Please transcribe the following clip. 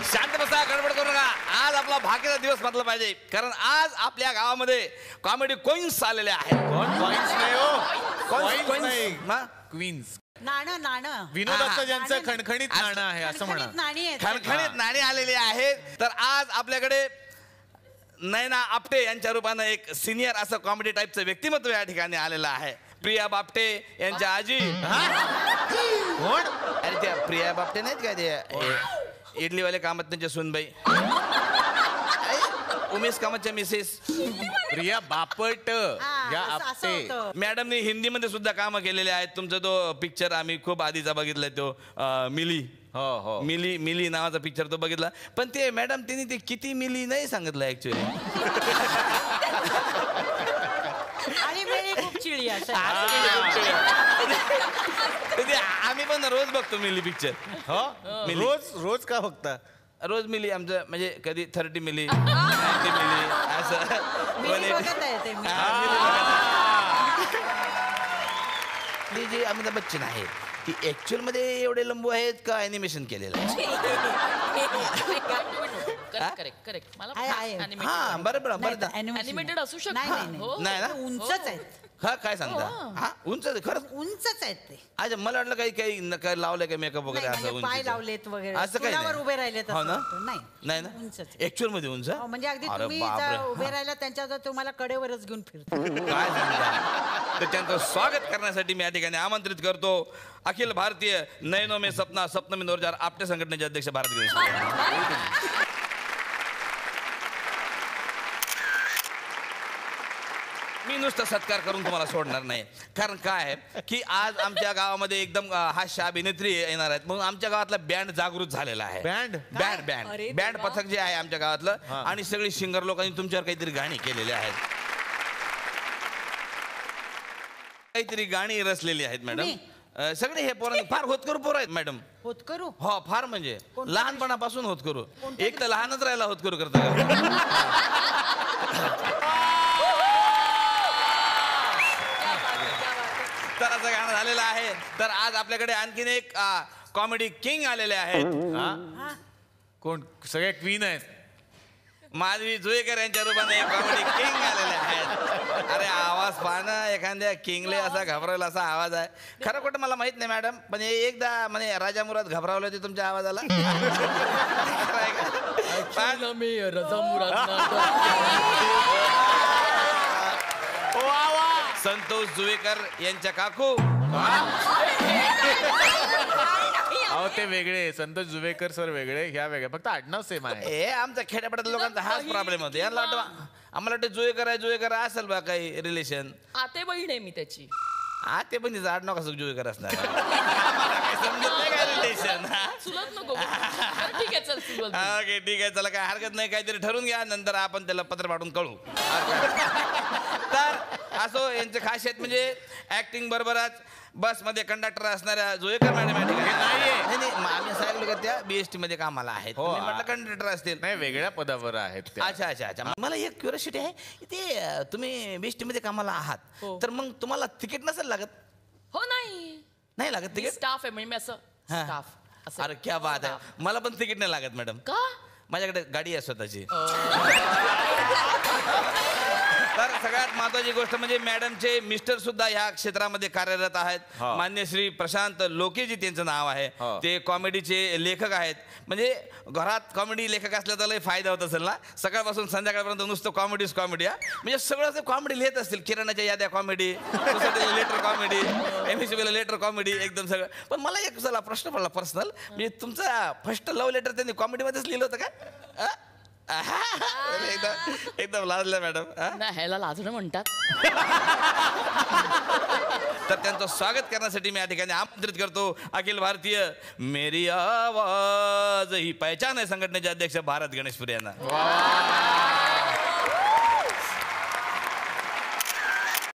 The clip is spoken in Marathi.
शांत बसा, गडबड करू नका. आज आपला भाग्याचा दिवस म्हटला पाहिजे, कारण आज आपल्या गावामध्ये कॉमेडी क्वीन्स आलेले आहेत. क्वीन्स नाणं विनोदाचं ज्यांचं खणखणीत नाणं आहे असं म्हणा. खणखणीत नाणी आलेली आहेत. तर आज आपल्याकडे नयना आपटे यांच्या रूपानं एक सिनियर असं कॉमेडी टाईपचं व्यक्तिमत्व या ठिकाणी आलेलं आहे. प्रिया बापटे यांच्या आजी. कोण? अरे त्या प्रिया बापटे नाहीत का, ते इडलीवाले कामत त्यांच्या सुनबाई, उमेश कामतच्या मिसेस प्रिया बापट या आपटे. मॅडमनी हिंदीमध्ये सुद्धा कामं केलेले आहेत. तुमचा तो पिक्चर आम्ही खूप आधीचा बघितलाय, तो मिली. हो मिली मिली नावाचा पिक्चर तो बघितला. पण ते मॅडम त्यांनी ते किती मिली नाही सांगितलं ऍक्च्युअली. आणि वेळी खूप चिडी असते. आम्ही पण रोज बघतो मिली पिक्चर. रोज का बघता? रोज मिली आमचं, म्हणजे कधी 30 मिली 90 मिली असं. जी अमिताभ बच्चन आहे ती ऍक्च्युअल मध्ये एवढे लंबू आहेत का ॲनिमेशन केलेलं आहे? करेक्ट. हा बरोबर ॲनिमेटेड असू शकत नाही ना. उंचच आहेत. हा काय सांगता? हा उंच खरंच उंचच आहेत ते. अच्छा, मला वाटलं काही लावलंय का मेकअप वगैरे असं पाय लावलेत वगैरे असं काही नाही. उभे राहिलेत हो ना? नाही ना उंचच. ऍक्च्युअल मध्ये उंच म्हणजे अगदी तुम्ही उभे राहिला त्यांच्या तुम्हाला कडेवरच घेऊन फिरतो. काय सांगता? तर त्यांचं स्वागत करण्यासाठी मी या ठिकाणी आमंत्रित करतो अखिल भारतीय नयनो में सपना सपना में नौरजार आपटे संघटनेचे अध्यक्ष भारत गणेश. मी नुसतं सत्कार करून तुम्हाला सोडणार नाही, कारण काय आहे की आज आमच्या गावामध्ये एकदम हास्य अभिनेत्री येणार आहेत, म्हणून आमच्या गावातला बँड जागृत झालेला आहे. बँड पथक जे आहे आमच्या गावातलं, आणि सगळी सिंगर लोकांनी तुमच्यावर काहीतरी गाणी केलेली आहेत, काहीतरी गाणी रचलेली आहेत मॅडम. सगळे हे पोरं फार होतकरू पोरं आहेत मॅडम. होतकरू? हो, फार म्हणजे लहानपणापासून होतकरू. एक तर लहानच राहिला होतकरू करता. तर असं गाणं झालेलं आहे. तर आज आपल्याकडे आणखीन एक कॉमेडी किंग आलेले आहेत. कोण? सगळे क्वीन आहेत. माधवी जुळेकर यांच्या रूपाने एक कॉमेडी किंग आलेले आहेत. अरे आवाज पाहणं, एखाद्या किंगले असा घाबरवला असा आवाज आहे. खरं खोटं मला माहित नाही मॅडम, पण एकदा म्हणे राजा मुराद घाबरावले होते तुमच्या आवाजाला. मी राजा मुराद संतोष जुवेकर यांच्या काकू. अहो ते वेगळे, संतोष जुवेकर सर वेगळे, ह्या वेगळ्या, फक्त आडनाव सेम आहे. हे आमच्या खेड्यापाड्यातल्या लोकांचा हाच प्रॉब्लेम होतो. यांना वाटतं, आम्हाला वाटतं जुवेकर असेल बा काही रिलेशन. आते बहीण आहे मी त्याची. ते पण तिचं आडनाव कसं जुवेकर असणार? समजत नाही काय रिलेशन. चुलत नको. ठीक आहे चल चुलत. ओके ठीक आहे, चला काय हरकत नाही, काहीतरी ठरवून घ्या, नंतर आपण त्याला पत्र पाठवून कळू. तर असो, यांचे खासियत म्हणजे ऍक्टिंग बरोबरच बसमध्ये कंडक्टर असणाऱ्या जुवेकर मॅडम या ठिकाणी नाही. आम्ही सांगितलं का त्या BST मध्ये कामाला आहेत. म्हटलं कंडक्टर असतील. नाही, वेगळ्या पदावर आहेत. अच्छा. मला एक क्युरिओसिटी आहे, ते तुम्ही BST मध्ये कामाला आहात, तर मग तुम्हाला तिकीट नसेल लागत? हो नाही लागत तिकीट. स्टाफ आहे म्हणजे मी असं स्टाफ. अरे क्या बात आहे. मला पण तिकीट नाही लागत मॅडम. का? माझ्याकडे गाडी आहे स्वतःची. तर सगळ्यात महत्वाची गोष्ट म्हणजे मॅडमचे मिस्टर सुद्धा ह्या क्षेत्रामध्ये कार्यरत आहेत. मान्य श्री प्रशांत लोकेजी त्यांचं नाव आहे. ते कॉमेडीचे लेखक आहेत. म्हणजे घरात कॉमेडी लेखक असल्याचा लय फायदा होत असेल ना. सकाळपासून संध्याकाळपर्यंत नुसतं कॉमेडीच कॉमेडी. म्हणजे सगळं कॉमेडी लिहित असतील. किराणाच्या याद्या कॉमेडी, लेटर कॉमेडी, MSCBला लेटर कॉमेडी, एकदम सगळं. पण मला एक चला प्रश्न पडला पर्सनल, म्हणजे तुमचा फर्स्ट लव्ह लेटर त्यांनी कॉमेडीमध्येच लिहिलं होतं का? एकदम लाजलं मॅडम. ह्याला लाजणं म्हणतात. तर त्यांचं स्वागत करण्यासाठी मी या ठिकाणी आमंत्रित करतो अखिल भारतीय मेरी आवाज ही पहचान आहे संघटनेचे अध्यक्ष भारत गणेशपुरी यांना.